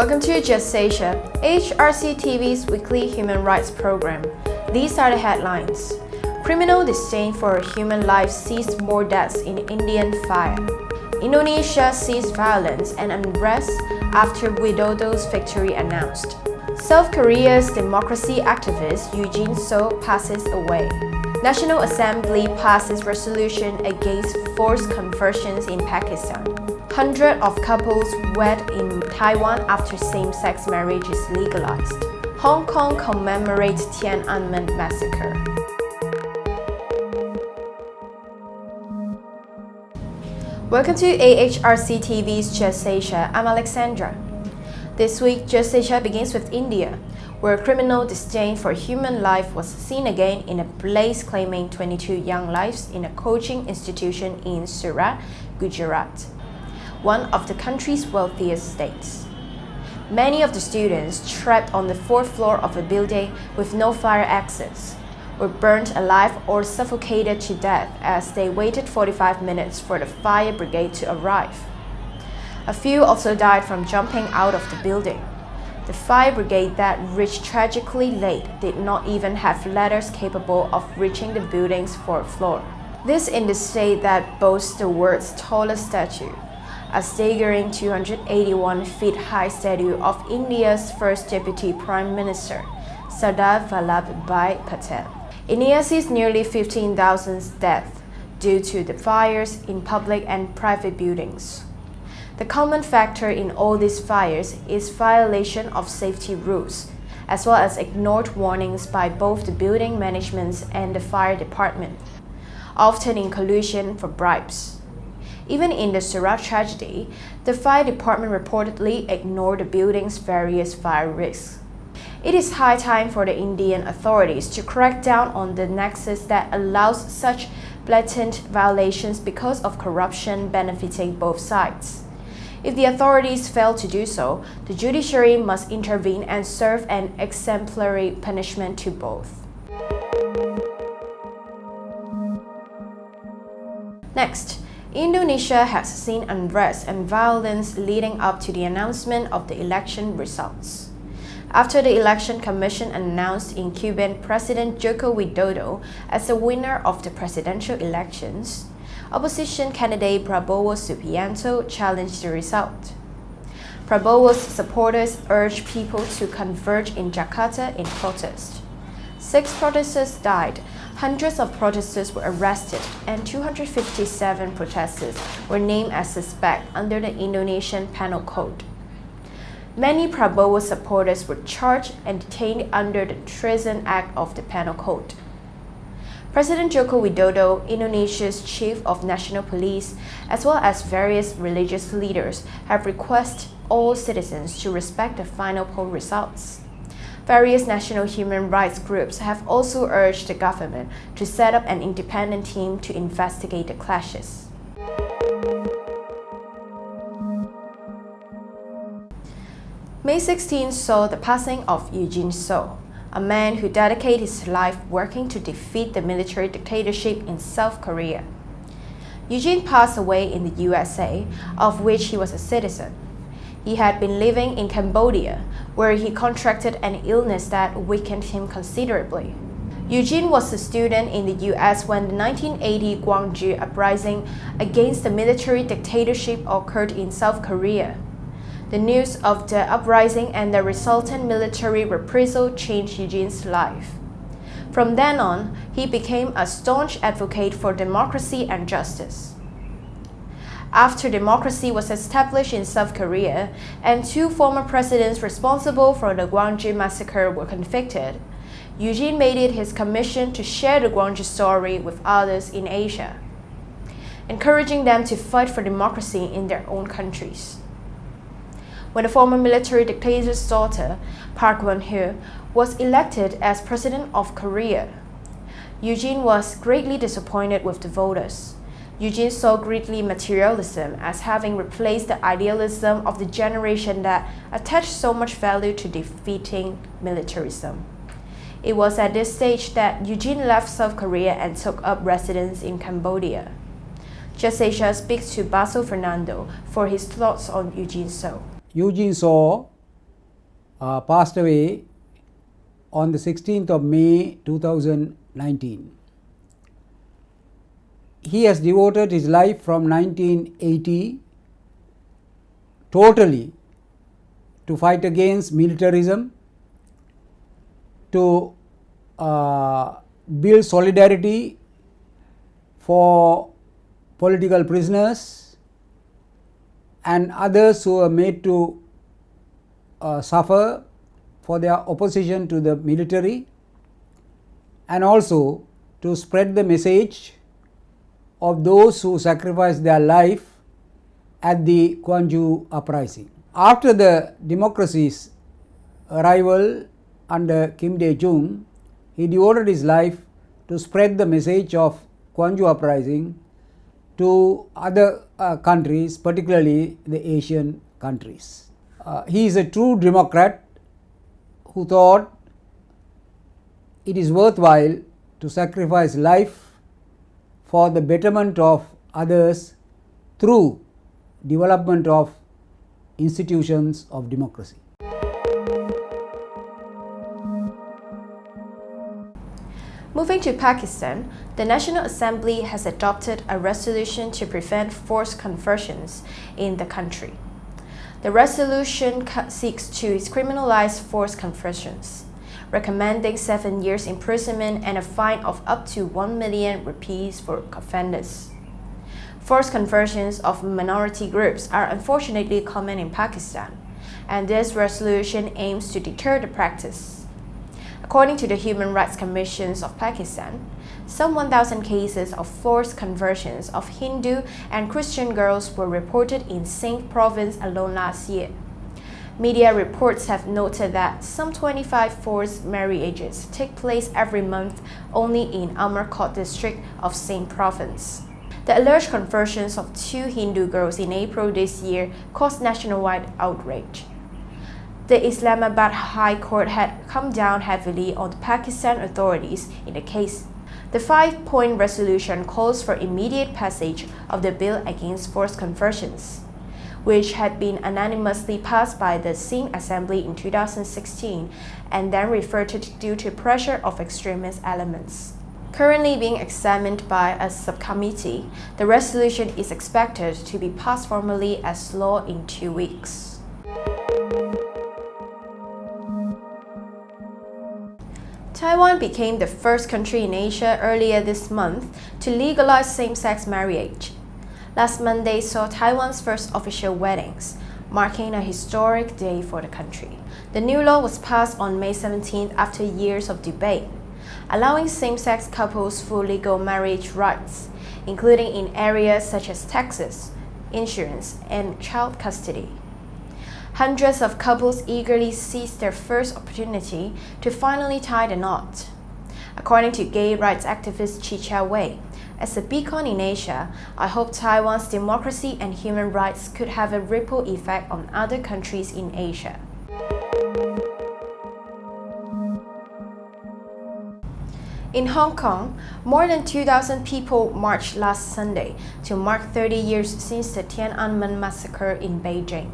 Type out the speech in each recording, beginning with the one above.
Welcome to Just Asia, AHRC TV's weekly human rights program. These are the headlines. Criminal disdain for human life sees more deaths in Indian fire. Indonesia sees violence and unrest after Widodo's victory announced. South Korea's democracy activist Eugene So passes away. National Assembly passes resolution against forced conversions in Pakistan. Hundreds of couples wed in Taiwan after same-sex marriage is legalized. Hong Kong commemorates Tiananmen massacre. Welcome to AHRC TV's Just Asia. I'm Alexandra. This week, Just Asia begins with India, where criminal disdain for human life was seen again in a blaze claiming 22 young lives in a coaching institution in Surat, Gujarat, one of the country's wealthiest states. Many of the students, trapped on the fourth floor of a building with no fire exits, were burnt alive or suffocated to death as they waited 45 minutes for the Fire Brigade to arrive. A few also died from jumping out of the building. The Fire Brigade that reached tragically late did not even have ladders capable of reaching the building's fourth floor. This in the state that boasts the world's tallest statue, a staggering 281 feet high statue of India's first Deputy Prime Minister, Sardar Vallabhbhai Patel. India sees nearly 15,000 deaths due to the fires in public and private buildings. The common factor in all these fires is violation of safety rules, as well as ignored warnings by both the building management and the fire department, often in collusion for bribes. Even in the Surat tragedy, the fire department reportedly ignored the building's various fire risks. It is high time for the Indian authorities to crack down on the nexus that allows such blatant violations because of corruption benefiting both sides. If the authorities fail to do so, the judiciary must intervene and serve an exemplary punishment to both. Next, Indonesia has seen unrest and violence leading up to the announcement of the election results. After the Election Commission announced incumbent President Joko Widodo as the winner of the presidential elections, opposition candidate Prabowo Subianto challenged the result. Prabowo's supporters urged people to converge in Jakarta in protest. 6 protesters died, hundreds of protesters were arrested, and 257 protesters were named as suspects under the Indonesian Penal Code. Many Prabowo supporters were charged and detained under the Treason Act of the Penal Code. President Joko Widodo, Indonesia's chief of national police, as well as various religious leaders, have requested all citizens to respect the final poll results. Various national human rights groups have also urged the government to set up an independent team to investigate the clashes. May 16 saw the passing of Eugene So, a man who dedicated his life working to defeat the military dictatorship in South Korea. Eugene passed away in the USA, of which he was a citizen. He had been living in Cambodia, where he contracted an illness that weakened him considerably. Eugene was a student in the US when the 1980 Gwangju uprising against the military dictatorship occurred in South Korea. The news of the uprising and the resultant military reprisal changed Eugene's life. From then on, he became a staunch advocate for democracy and justice. After democracy was established in South Korea and 2 former presidents responsible for the Gwangju massacre were convicted, Eugene made it his commission to share the Gwangju story with others in Asia, encouraging them to fight for democracy in their own countries. When the former military dictator's daughter, Park Geun-hye, was elected as president of Korea, Eugene was greatly disappointed with the voters. Eugene saw greedy materialism as having replaced the idealism of the generation that attached so much value to defeating militarism. It was at this stage that Eugene left South Korea and took up residence in Cambodia. Just Asia speaks to Basil Fernando for his thoughts on Eugene So. Eugene So passed away on the 16th of May 2019. He has devoted his life from 1980 totally to fight against militarism, to build solidarity for political prisoners and others who are made to suffer for their opposition to the military, and also to spread the message of those who sacrificed their life at the Gwangju uprising. After the democracy's arrival under Kim Dae-jung, he devoted his life to spread the message of Gwangju uprising to other countries, particularly the Asian countries. He is a true democrat who thought it is worthwhile to sacrifice life for the betterment of others through development of institutions of democracy. Moving to Pakistan, the National Assembly has adopted a resolution to prevent forced conversions in the country. The resolution seeks to criminalize forced conversions, recommending 7 years imprisonment and a fine of up to 1 million rupees for offenders. Forced conversions of minority groups are unfortunately common in Pakistan, and this resolution aims to deter the practice. According to the Human Rights Commissions of Pakistan, some 1,000 cases of forced conversions of Hindu and Christian girls were reported in Sindh province alone last year. Media reports have noted that some 25 forced marriages take place every month only in Amarkot district of Sindh province. The alleged conversions of 2 Hindu girls in April this year caused nationwide outrage. The Islamabad High Court had come down heavily on the Pakistan authorities in the case. The 5-point resolution calls for immediate passage of the bill against forced conversions, which had been unanimously passed by the Sindh Assembly in 2016 and then reverted due to pressure of extremist elements. Currently being examined by a subcommittee, the resolution is expected to be passed formally as law in 2 weeks. Taiwan became the first country in Asia earlier this month to legalize same-sex marriage. Last Monday saw Taiwan's first official weddings, marking a historic day for the country. The new law was passed on May 17 after years of debate, allowing same-sex couples full legal marriage rights, including in areas such as taxes, insurance, and child custody. Hundreds of couples eagerly seized their first opportunity to finally tie the knot. According to gay rights activist Chi Chia-wei, as a beacon in Asia, I hope Taiwan's democracy and human rights could have a ripple effect on other countries in Asia. In Hong Kong, more than 2,000 people marched last Sunday to mark 30 years since the Tiananmen massacre in Beijing.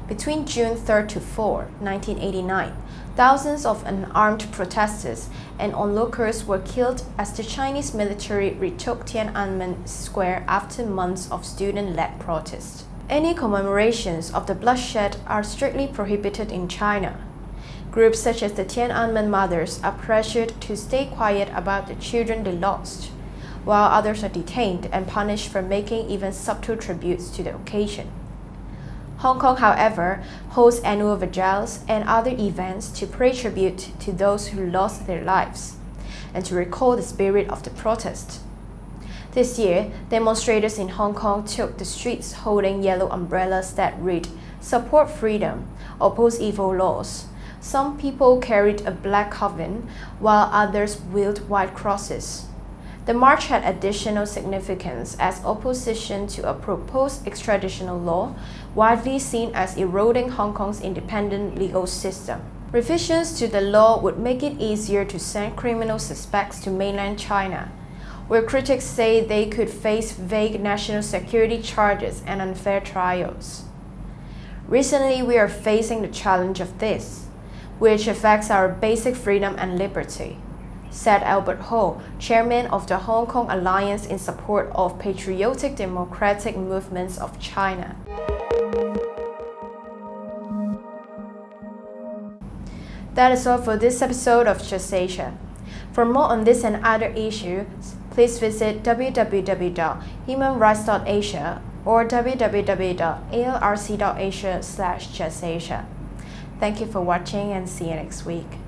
Between June 3 to 4, 1989, thousands of unarmed protesters and onlookers were killed as the Chinese military retook Tiananmen Square after months of student-led protest. Any commemorations of the bloodshed are strictly prohibited in China. Groups such as the Tiananmen Mothers are pressured to stay quiet about the children they lost, while others are detained and punished for making even subtle tributes to the occasion. Hong Kong, however, hosts annual vigils and other events to pay tribute to those who lost their lives and to recall the spirit of the protest. This year, demonstrators in Hong Kong took the streets holding yellow umbrellas that read, "Support freedom, oppose evil laws." Some people carried a black coffin, while others wielded white crosses. The march had additional significance as opposition to a proposed extraditional law, widely seen as eroding Hong Kong's independent legal system. Revisions to the law would make it easier to send criminal suspects to mainland China, where critics say they could face vague national security charges and unfair trials. Recently, we are facing the challenge of this. which affects our basic freedom and liberty, said Albert Ho, chairman of the Hong Kong Alliance in support of patriotic democratic movements of China. That is all for this episode of Just Asia. For more on this and other issues, please visit www.humanrights.asia or www.ahrc.asia/justasia. Thank you for watching and see you next week.